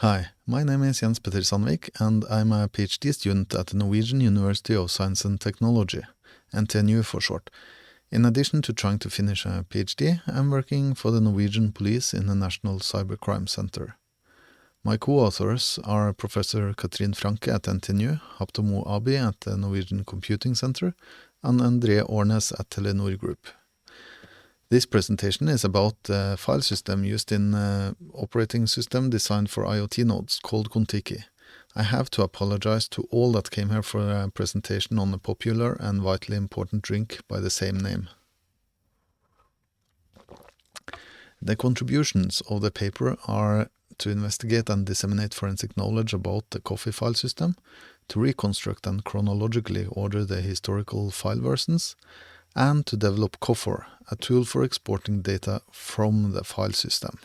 Hi, my name is Jens Petter Sandvik, and I'm a PhD student at the Norwegian University of Science and Technology, NTNU for short. In addition to trying to finish a PhD, I'm working for the Norwegian police in the National Cybercrime Center. My co-authors are Professor Katrin Franke at NTNU, Haptomo Abi at the Norwegian Computing Center, and André Ornes at Telenor Group. This presentation is about the file system used in operating system designed for IoT nodes called Contiki. I have to apologize to all that came here for a presentation on a popular and vitally important drink by the same name. The contributions of the paper are to investigate and disseminate forensic knowledge about the COFFOR file system, to reconstruct and chronologically order the historical file versions, and to develop COFFOR, a tool for exporting data from the file system.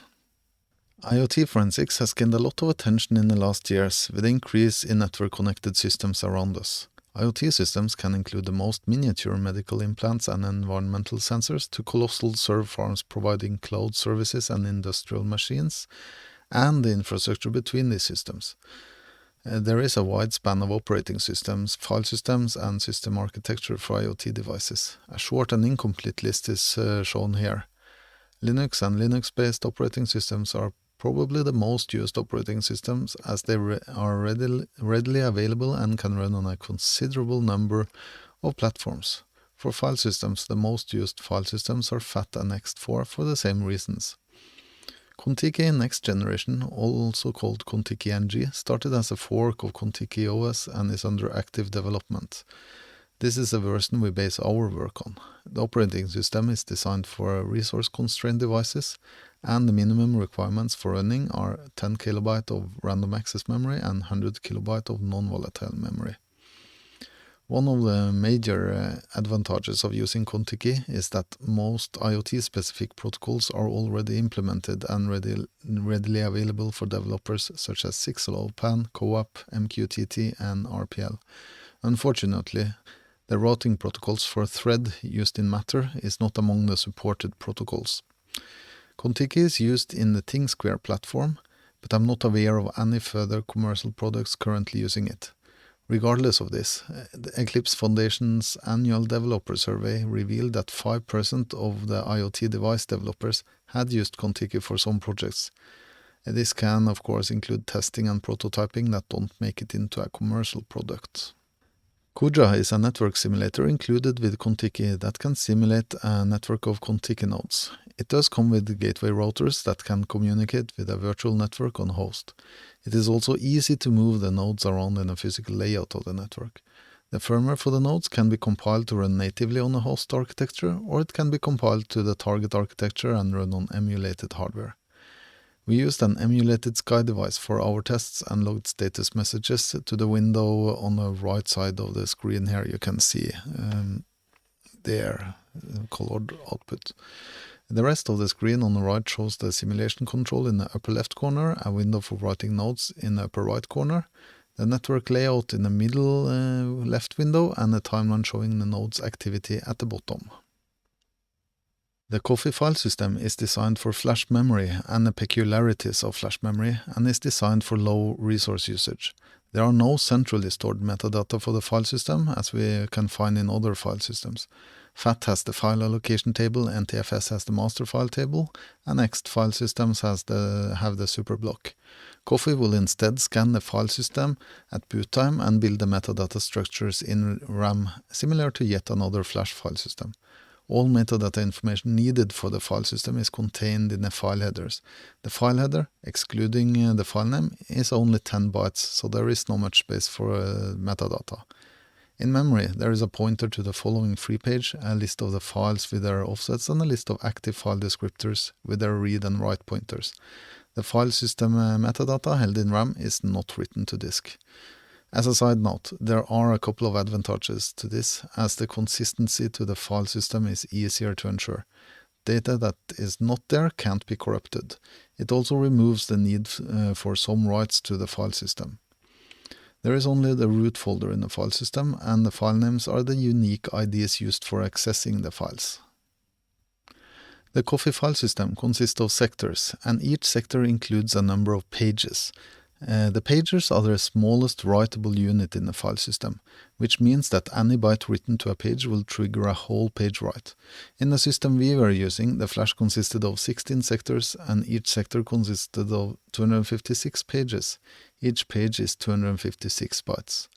IoT forensics has gained a lot of attention in the last years with the increase in network-connected systems around us. IoT systems can include the most miniature medical implants and environmental sensors to colossal server farms providing cloud services and industrial machines, and the infrastructure between these systems. There is a wide span of operating systems, file systems, and system architecture for IoT devices. A short and incomplete list is shown here. Linux and Linux-based operating systems are probably the most used operating systems as they are readily available and can run on a considerable number of platforms. For file systems, the most used file systems are FAT and ext4 for the same reasons. Contiki Next Generation, also called Contiki NG, started as a fork of Contiki OS and is under active development. This is the version we base our work on. The operating system is designed for resource-constrained devices, and the minimum requirements for running are 10 KB of random access memory and 100 KB of non-volatile memory. One of the major advantages of using Contiki is that most IoT-specific protocols are already implemented and readily available for developers such as 6LoWPAN, CoAP, MQTT, and RPL. Unfortunately, the routing protocols for thread used in Matter is not among the supported protocols. Contiki is used in the ThingSquare platform, but I'm not aware of any further commercial products currently using it. Regardless of this, the Eclipse Foundation's annual developer survey revealed that 5% of the IoT device developers had used Contiki for some projects. This can, of course, include testing and prototyping that don't make it into a commercial product. Cooja is a network simulator included with Contiki that can simulate a network of Contiki nodes. It does come with gateway routers that can communicate with a virtual network on host. It is also easy to move the nodes around in a physical layout of the network. The firmware for the nodes can be compiled to run natively on a host architecture, or it can be compiled to the target architecture and run on emulated hardware. We used an emulated Sky device for our tests and logged status messages to the window on the right side of the screen here. You can see there, colored output. The rest of the screen on the right shows the simulation control in the upper left corner, a window for writing nodes in the upper right corner, the network layout in the middle left window, and a timeline showing the node's activity at the bottom. The COFFOR file system is designed for flash memory and the peculiarities of flash memory, and is designed for low resource usage. There are no centrally stored metadata for the file system, as we can find in other file systems. FAT has the file allocation table, NTFS has the master file table, and ext file systems have the superblock. COFFOR will instead scan the file system at boot time and build the metadata structures in RAM, similar to yet another flash file system. All metadata information needed for the file system is contained in the file headers. The file header, excluding the file name, is only 10 bytes, so there is not much space for metadata. In memory, there is a pointer to the following free page, a list of the files with their offsets, and a list of active file descriptors with their read and write pointers. The file system metadata held in RAM is not written to disk. As a side note, there are a couple of advantages to this, as the consistency to the file system is easier to ensure. Data that is not there can't be corrupted. It also removes the need for some writes to the file system. There is only the root folder in the file system, and the file names are the unique IDs used for accessing the files. The COFFOR file system consists of sectors, and each sector includes a number of pages. The pages are the smallest writable unit in the file system, which means that any byte written to a page will trigger a whole page write. In the system we were using, the flash consisted of 16 sectors, and each sector consisted of 256 pages. Each page is 256 bytes.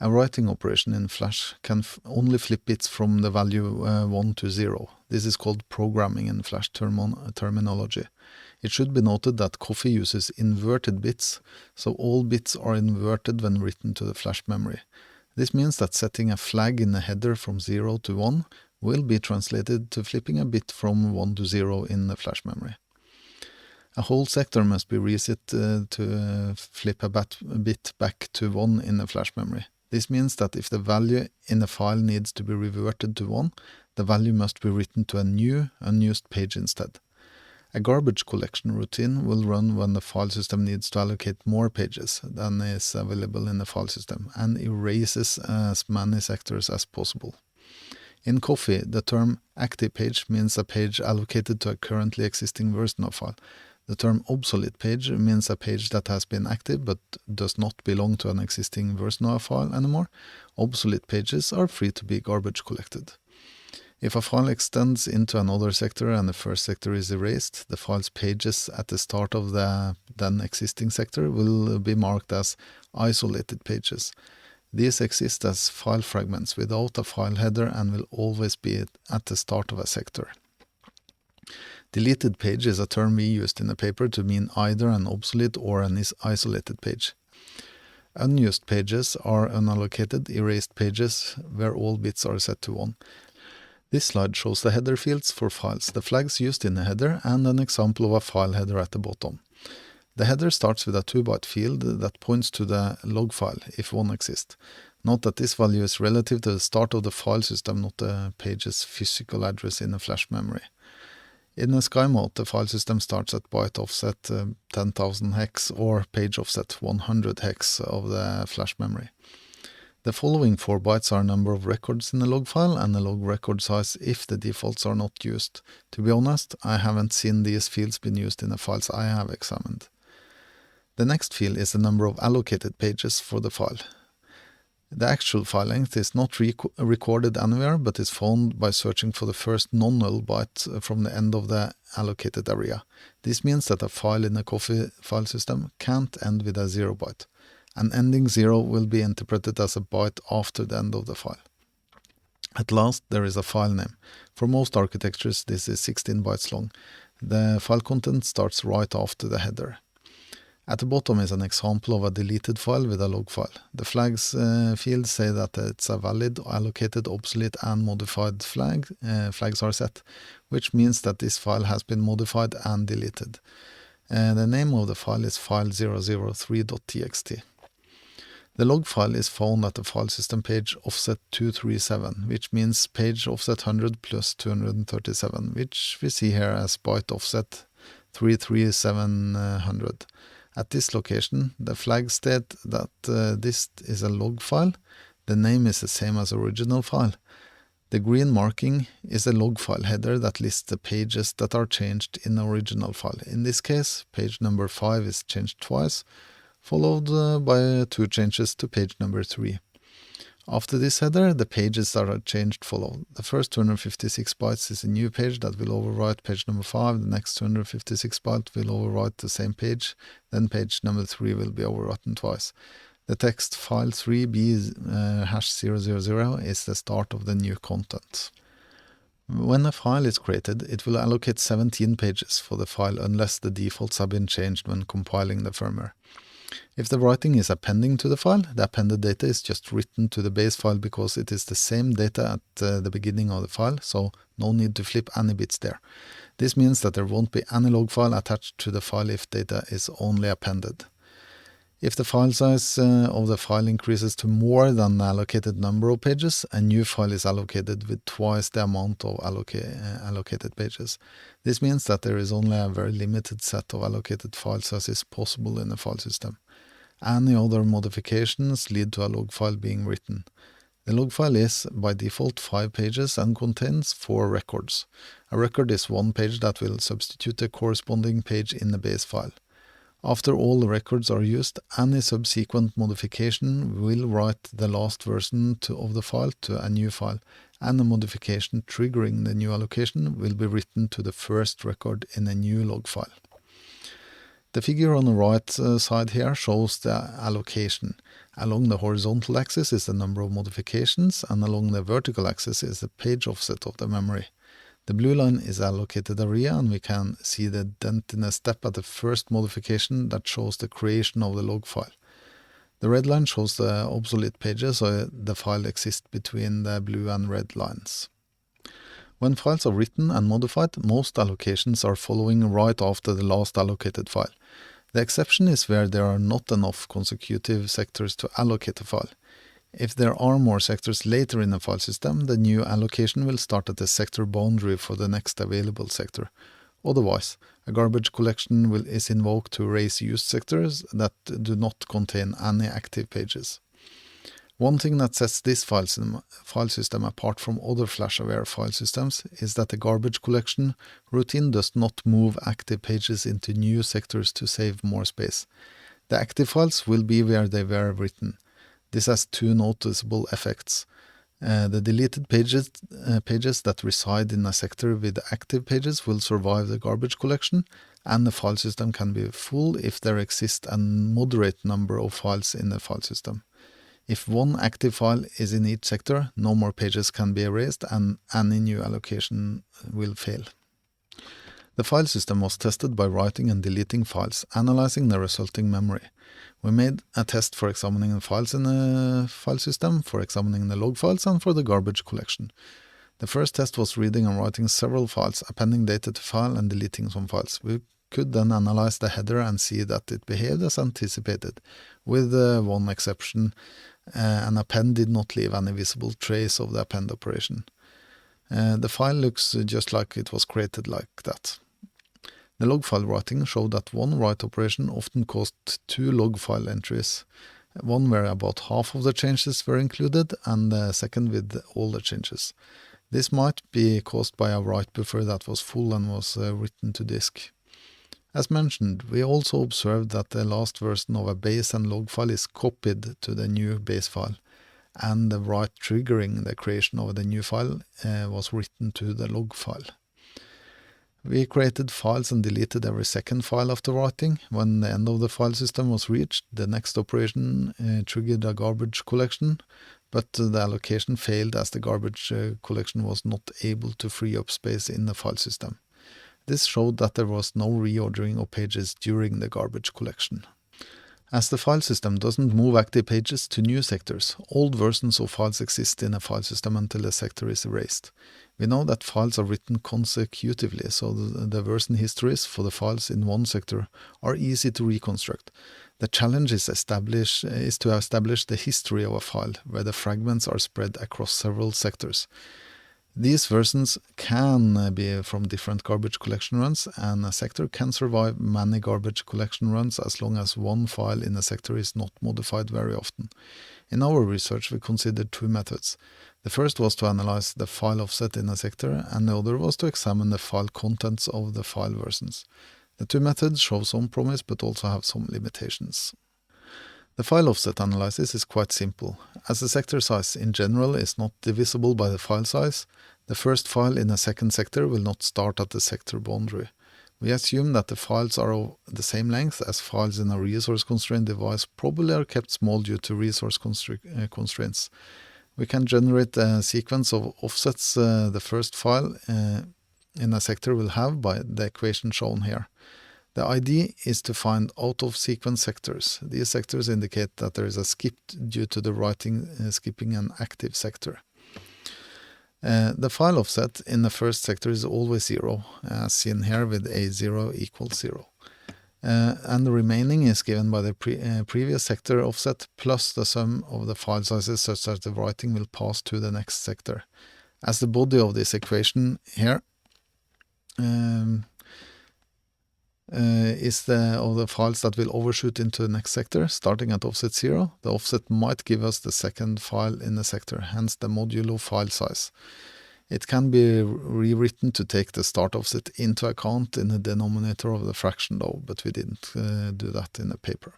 A writing operation in Flash can only flip bits from the value 1 to 0. This is called programming in Flash terminology. It should be noted that COFFOR uses inverted bits, so all bits are inverted when written to the Flash memory. This means that setting a flag in the header from 0 to 1 will be translated to flipping a bit from 1 to 0 in the Flash memory. A whole sector must be reset to flip a bit back to 1 in the Flash memory. This means that if the value in the file needs to be reverted to 1, the value must be written to a new, unused page instead. A garbage collection routine will run when the file system needs to allocate more pages than is available in the file system and erases as many sectors as possible. In COFFOR, the term active page means a page allocated to a currently existing version of file. The term obsolete page means a page that has been active but does not belong to an existing version of a file anymore. Obsolete pages are free to be garbage collected. If a file extends into another sector and the first sector is erased, the file's pages at the start of the then existing sector will be marked as isolated pages. These exist as file fragments without a file header and will always be at the start of a sector. Deleted page is a term we used in the paper to mean either an obsolete or an isolated page. Unused pages are unallocated, erased pages where all bits are set to 1. This slide shows the header fields for files, the flags used in the header, and an example of a file header at the bottom. The header starts with a 2-byte field that points to the log file, if one exists. Note that this value is relative to the start of the file system, not the page's physical address in the flash memory. In the SKY mode, the file system starts at byte offset 10,000 hex or page offset 100 hex of the flash memory. The following 4 bytes are number of records in the log file and the log record size if the defaults are not used. To be honest, I haven't seen these fields being used in the files I have examined. The next field is the number of allocated pages for the file. The actual file length is not recorded anywhere, but is found by searching for the first non-null byte from the end of the allocated area. This means that a file in the COFFOR file system can't end with a 0 byte. An ending 0 will be interpreted as a byte after the end of the file. At last, there is a file name. For most architectures, this is 16 bytes long. The file content starts right after the header. At the bottom is an example of a deleted file with a log file. The flags fields say that it's a valid, allocated, obsolete, and modified flag. Flags are set, which means that this file has been modified and deleted. The name of the file is file003.txt. The log file is found at the file system page offset 237, which means page offset 100 plus 237, which we see here as byte offset 33700. At this location, the flag state that this is a log file. The name is the same as original file. The green marking is a log file header that lists the pages that are changed in the original file. In this case, page number 5 is changed twice, followed by 2 changes to page number 3. After this header, the pages that are changed follow. The first 256 bytes is a new page that will overwrite page number 5. The next 256 bytes will overwrite the same page. Then page number 3 will be overwritten twice. The text file 3b #000 is the start of the new content. When a file is created, it will allocate 17 pages for the file unless the defaults have been changed when compiling the firmware. If the writing is appending to the file, the appended data is just written to the base file because it is the same data at the beginning of the file, so no need to flip any bits there. This means that there won't be any log file attached to the file if data is only appended. If the file size of the file increases to more than the allocated number of pages, a new file is allocated with twice the amount of allocated pages. This means that there is only a very limited set of allocated file sizes possible in the file system. Any other modifications lead to a log file being written. The log file is, by default, 5 pages and contains 4 records. A record is one page that will substitute the corresponding page in the base file. After all the records are used, any subsequent modification will write the last version of the file to a new file, and the modification triggering the new allocation will be written to the first record in a new log file. The figure on the right side here shows the allocation. Along the horizontal axis is the number of modifications, and along the vertical axis is the page offset of the memory. The blue line is allocated area, and we can see the dent in a step at the first modification that shows the creation of the log file. The red line shows the obsolete pages, so the file exists between the blue and red lines. When files are written and modified, most allocations are following right after the last allocated file. The exception is where there are not enough consecutive sectors to allocate a file. If there are more sectors later in the file system, the new allocation will start at the sector boundary for the next available sector. Otherwise, a garbage collection is invoked to erase used sectors that do not contain any active pages. One thing that sets this file system apart from other flash-aware file systems is that the garbage collection routine does not move active pages into new sectors to save more space. The active files will be where they were written. This has two noticeable effects. The deleted pages that reside in a sector with active pages will survive the garbage collection, and the file system can be full if there exists a moderate number of files in the file system. If one active file is in each sector, no more pages can be erased, and any new allocation will fail. The file system was tested by writing and deleting files, analyzing the resulting memory. We made a test for examining the files in the file system, for examining the log files, and for the garbage collection. The first test was reading and writing several files, appending data to file and deleting some files. We could then analyze the header and see that it behaved as anticipated, with one exception. An append did not leave any visible trace of the append operation. The file looks just like it was created like that. The log file writing showed that one write operation often caused two log file entries, one where about half of the changes were included and the second with all the changes. This might be caused by a write buffer that was full and was written to disk. As mentioned, we also observed that the last version of a base and log file is copied to the new base file, and the write triggering the creation of the new file was written to the log file. We created files and deleted every second file after writing. When the end of the file system was reached, the next operation triggered a garbage collection, but the allocation failed as the garbage collection was not able to free up space in the file system. This showed that there was no reordering of pages during the garbage collection. As the file system doesn't move active pages to new sectors, old versions of files exist in a file system until a sector is erased. We know that files are written consecutively, so the version histories for the files in one sector are easy to reconstruct. The challenge is to establish the history of a file, where the fragments are spread across several sectors. These versions can be from different garbage collection runs, and a sector can survive many garbage collection runs as long as one file in a sector is not modified very often. In our research, we considered two methods. The first was to analyze the file offset in a sector, and the other was to examine the file contents of the file versions. The two methods show some promise but also have some limitations. The file offset analysis is quite simple. As the sector size in general is not divisible by the file size, the first file in a second sector will not start at the sector boundary. We assume that the files are of the same length as files in a resource-constrained device probably are kept small due to resource constraints. We can generate a sequence of offsets the first file in a sector will have by the equation shown here. The idea is to find out-of-sequence sectors. These sectors indicate that there is a skip due to the writing skipping an active sector. The file offset in the first sector is always 0, as seen here with A0 equals 0. And the remaining is given by the previous sector offset plus the sum of the file sizes such that the writing will pass to the next sector. As the body of this equation here is the files that will overshoot into the next sector, starting at offset 0. The offset might give us the second file in the sector, hence the modulo file size. It can be rewritten to take the start offset into account in the denominator of the fraction though, but we didn't do that in the paper.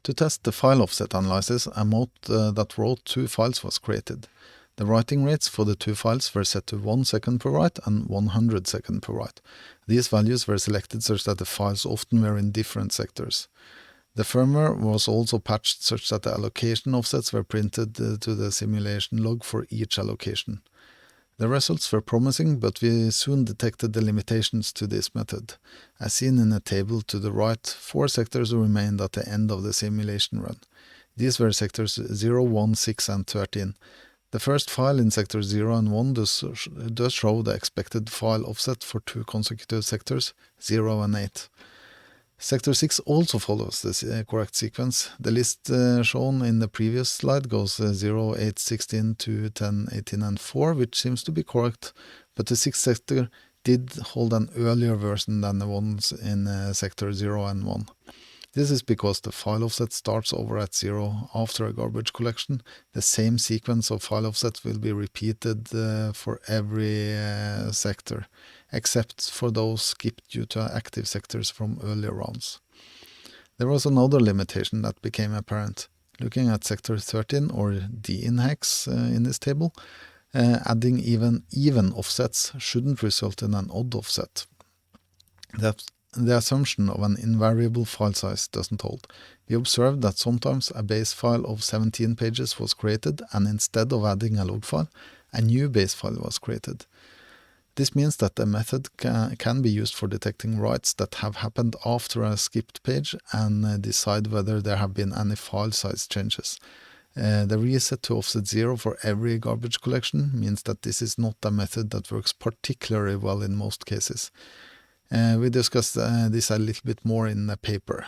To test the file offset analysis, a mode that wrote 2 files was created. The writing rates for the 2 files were set to 1 second per write and 100 seconds per write. These values were selected such that the files often were in different sectors. The firmware was also patched such that the allocation offsets were printed to the simulation log for each allocation. The results were promising, but we soon detected the limitations to this method. As seen in the table to the right, 4 sectors remained at the end of the simulation run. These were sectors 0, 1, 6 and 13. The first file in sectors 0 and 1 does show the expected file offset for 2 consecutive sectors, 0 and 8. Sector 6 also follows the correct sequence. The list shown in the previous slide goes 0, 8, 16, 2, 10, 18 and 4, which seems to be correct, but the 6th sector did hold an earlier version than the ones in sector 0 and 1. This is because the file offset starts over at 0 after a garbage collection. The same sequence of file offsets will be repeated for every sector, except for those skipped due to active sectors from earlier rounds. There was another limitation that became apparent. Looking at sector 13, or D in hex in this table, adding even offsets shouldn't result in an odd offset. The assumption of an invariable file size doesn't hold. We observed that sometimes a base file of 17 pages was created, and instead of adding a log file, a new base file was created. This means that the method can be used for detecting writes that have happened after a skipped page and decide whether there have been any file size changes. The reset to offset 0 for every garbage collection means that this is not a method that works particularly well in most cases. We discussed this a little bit more in the paper.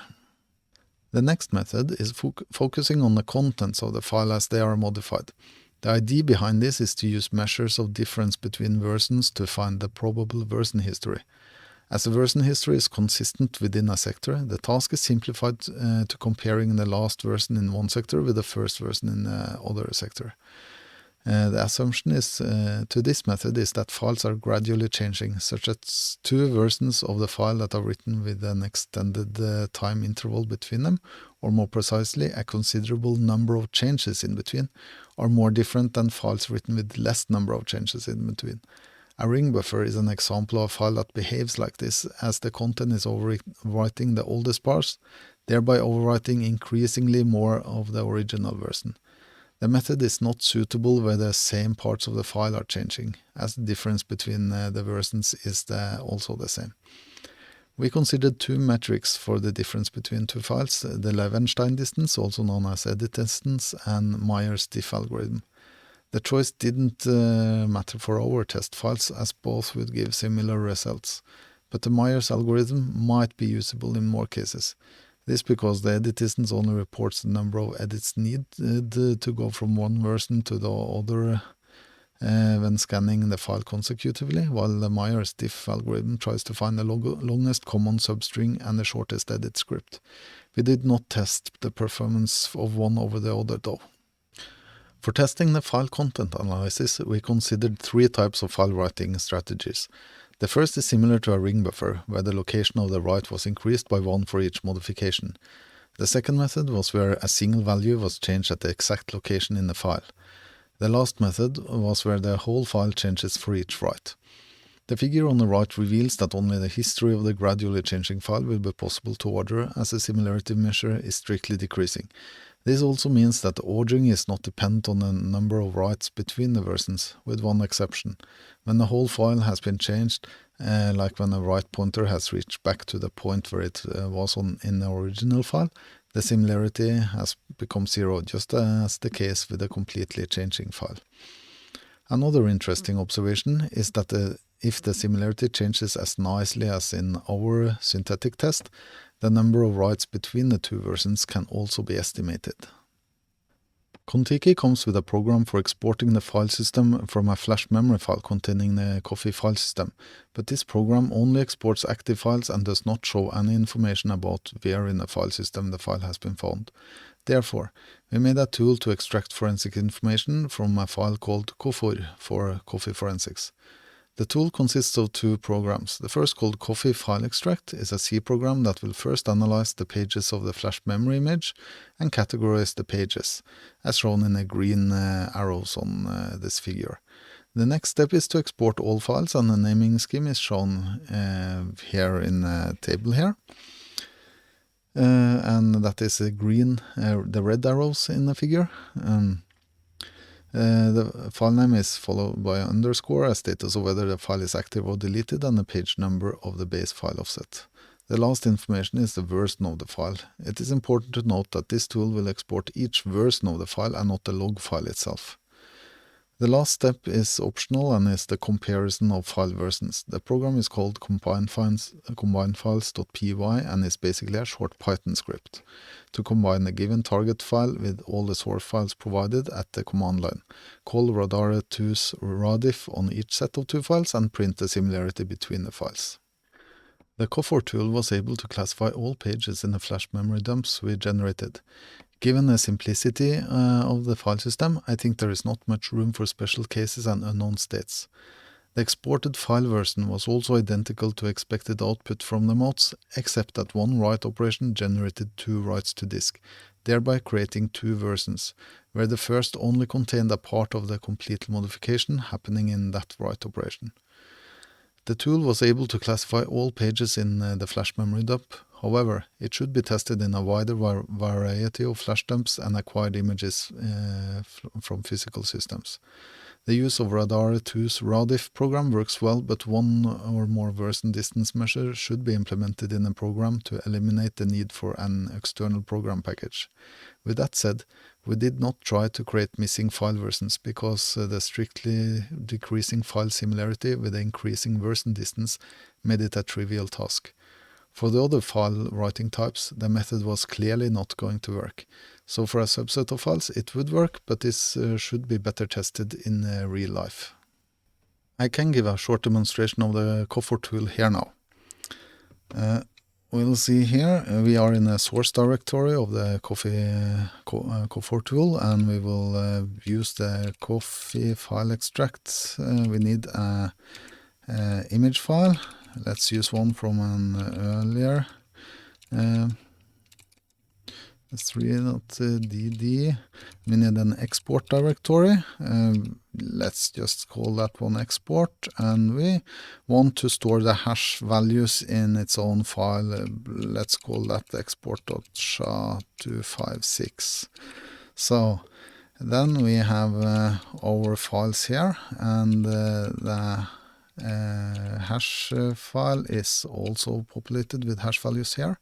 The next method is focusing on the contents of the file as they are modified. The idea behind this is to use measures of difference between versions to find the probable version history. As the version history is consistent within a sector, the task is simplified to comparing the last version in one sector with the first version in the other sector. The assumption to this method is that files are gradually changing, such as 2 versions of the file that are written with an extended time interval between them, or more precisely, a considerable number of changes in between, are more different than files written with less number of changes in between. A ring buffer is an example of a file that behaves like this, as the content is overwriting the oldest parts, thereby overwriting increasingly more of the original version. The method is not suitable where the same parts of the file are changing, as the difference between the versions is also the same. We considered 2 metrics for the difference between 2 files, the Levenstein distance, also known as edit distance, and Myers diff algorithm. The choice didn't matter for our test files, as both would give similar results, but the Myers algorithm might be usable in more cases. This because the edit distance only reports the number of edits needed to go from one version to the other when scanning the file consecutively, while the Myers diff algorithm tries to find the longest common substring and the shortest edit script. We did not test the performance of one over the other though. For testing the file content analysis, we considered 3 types of file writing strategies. The first is similar to a ring buffer, where the location of the write was increased by 1 for each modification. The second method was where a single value was changed at the exact location in the file. The last method was where the whole file changes for each write. The figure on the right reveals that only the history of the gradually changing file will be possible to order, as the similarity measure is strictly decreasing. This also means that the ordering is not dependent on the number of writes between the versions, with one exception. When the whole file has been changed, like when a write pointer has reached back to the point where it was in the original file, the similarity has become 0, just as the case with a completely changing file. Another interesting observation is that if the similarity changes as nicely as in our synthetic test, the number of writes between the 2 versions can also be estimated. Contiki comes with a program for exporting the file system from a flash memory file containing the COFFOR file system, but this program only exports active files and does not show any information about where in the file system the file has been found. Therefore, we made a tool to extract forensic information from a file called COFFOR for COFFOR forensics. The tool consists of two programs. The first, called COFFOR File Extract, is a C program that will first analyze the pages of the flash memory image and categorize the pages, as shown in the green arrows on this figure. The next step is to export all files, and the naming scheme is shown here in the table here. And that is the green, the red arrows in the figure. The file name is followed by an underscore, a status of whether the file is active or deleted, and the page number of the base file offset. The last information is the version of the file. It is important to note that this tool will export each version of the file and not the log file itself. The last step is optional and is the comparison of file versions. The program is called combinedfiles.py and is basically a short Python script to combine the given target file with all the source files provided at the command line. Call radare2's radif on each set of two files and print the similarity between the files. The COFFOR tool was able to classify all pages in the flash memory dumps we generated. Given the simplicity of the file system, I think there is not much room for special cases and unknown states. The exported file version was also identical to expected output from the mods, except that one write operation generated two writes to disk, thereby creating two versions, where the first only contained a part of the complete modification happening in that write operation. The tool was able to classify all pages in the flash memory dump. However, it should be tested in a wider variety of flash dumps and acquired images from physical systems. The use of radare2's radif program works well, but one or more version distance measure should be implemented in a program to eliminate the need for an external program package. With that said, we did not try to create missing file versions because the strictly decreasing file similarity with the increasing version distance made it a trivial task. For the other file writing types, the method was clearly not going to work. So for a subset of files, it would work, but this should be better tested in real life. I can give a short demonstration of the COFFOR tool here now. We'll see here, we are in a source directory of the COFFOR tool, and we will use the COFFOR file extract. We need an image file. Let's use one from an earlier s3.dd. We need an export directory. Let's just call that one export, and we want to store the hash values in its own file. Let's call that export.sha256. So then we have our files here, and the hash file is also populated with hash values here.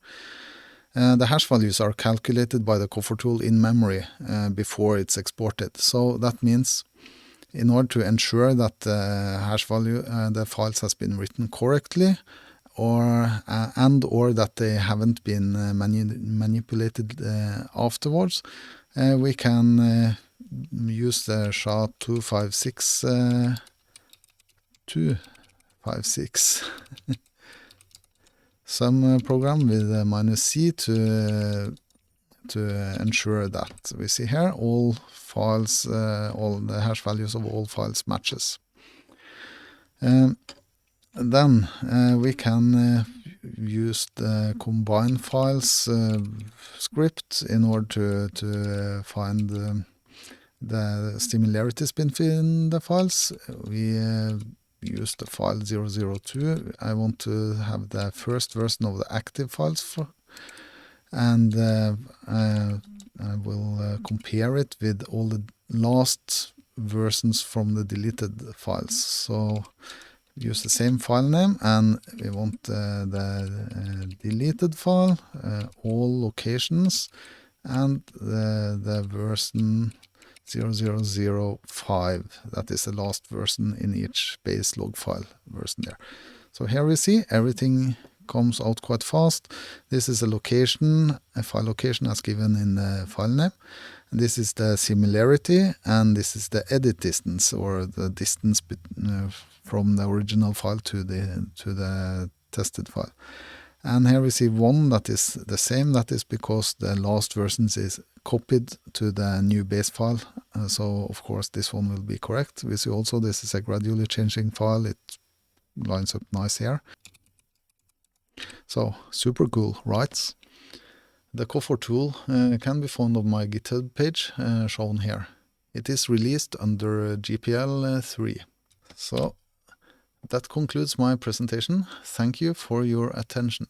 The hash values are calculated by the COFFOR tool in memory before it's exported. So that means in order to ensure that the hash value, the files has been written correctly, or that they haven't been manipulated afterwards, we can use the SHA-256 some program with -c to ensure that we see here all files, all the hash values of all files matches. Then we can use the combine files script in order to find the similarities between the files. We use the file 002. I want to have the first version of the active files and I will compare it with all the last versions from the deleted files. So use the same file name, and we want the deleted file, all locations, and the version 0005. That is the last version in each base log file version there. So here we see everything comes out quite fast. This is a location, a file location as given in the file name. This is the similarity, and this is the edit distance, or the distance from the original file to the tested file. And here we see one that is the same. That is because the last versions is copied to the new base file. So of course this one will be correct. We see also this is a gradually changing file. It lines up nice here. So super cool, right? The COFFOR tool can be found on my GitHub page shown here. It is released under GPL 3. So that concludes my presentation. Thank you for your attention.